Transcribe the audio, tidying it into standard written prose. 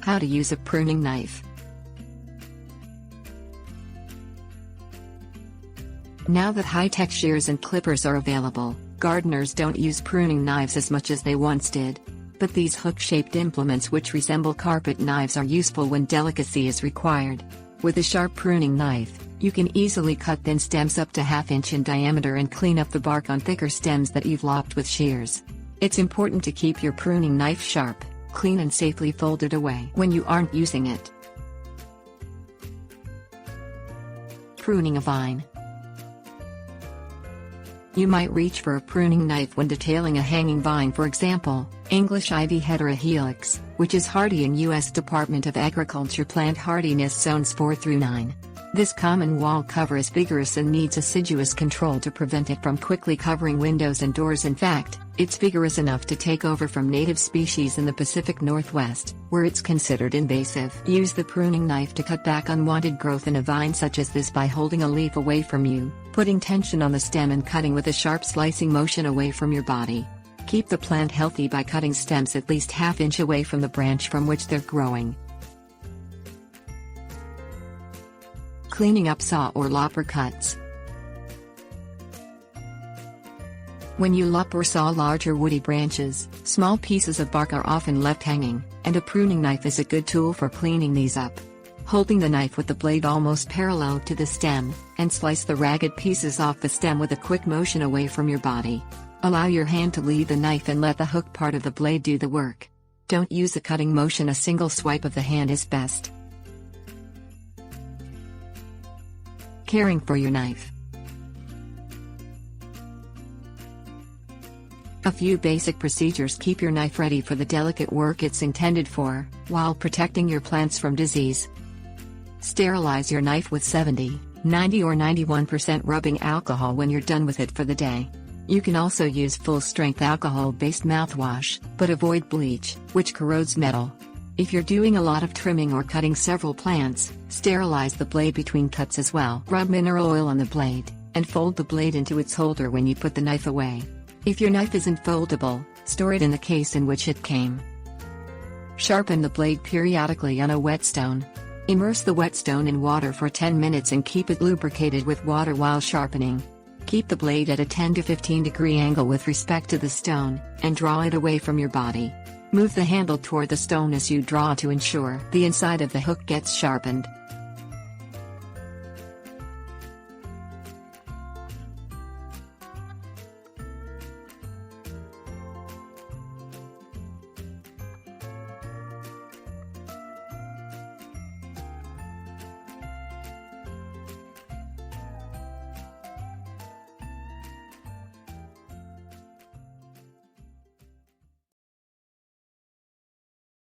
How to use a pruning knife. Now that high-tech shears and clippers are available, gardeners don't use pruning knives as much as they once did. But these hook-shaped implements which resemble carpet knives are useful when delicacy is required. With a sharp pruning knife, you can easily cut thin stems up to ½ inch in diameter and clean up the bark on thicker stems that you've lopped with shears. It's important to keep your pruning knife sharp, clean and safely folded away when you aren't using it. Pruning a vine. You might reach for a pruning knife when detailing a hanging vine, for example, English ivy heterohelix, which is hardy in U.S. Department of Agriculture plant hardiness zones 4 through 9. This common wall cover is vigorous and needs assiduous control to prevent it from quickly covering windows and doors. In fact, it's vigorous enough to take over from native species in the Pacific Northwest, where it's considered invasive. Use the pruning knife to cut back unwanted growth in a vine such as this by holding a leaf away from you, putting tension on the stem and cutting with a sharp slicing motion away from your body. Keep the plant healthy by cutting stems at least ½ inch away from the branch from which they're growing. Cleaning up saw or lopper cuts. When you lop or saw larger woody branches, small pieces of bark are often left hanging, and a pruning knife is a good tool for cleaning these up. Holding the knife with the blade almost parallel to the stem, and slice the ragged pieces off the stem with a quick motion away from your body. Allow your hand to lead the knife and let the hook part of the blade do the work. Don't use a cutting motion, a single swipe of the hand is best. Caring for your knife. A few basic procedures keep your knife ready for the delicate work it's intended for, while protecting your plants from disease. Sterilize your knife with 70, 90 or 91% rubbing alcohol when you're done with it for the day. You can also use full-strength alcohol-based mouthwash, but avoid bleach, which corrodes metal. If you're doing a lot of trimming or cutting several plants, sterilize the blade between cuts as well. Rub mineral oil on the blade, and fold the blade into its holder when you put the knife away. If your knife isn't foldable, store it in the case in which it came. Sharpen the blade periodically on a whetstone. Immerse the whetstone in water for 10 minutes and keep it lubricated with water while sharpening. Keep the blade at a 10 to 15 degree angle with respect to the stone, and draw it away from your body. Move the handle toward the stone as you draw to ensure the inside of the hook gets sharpened.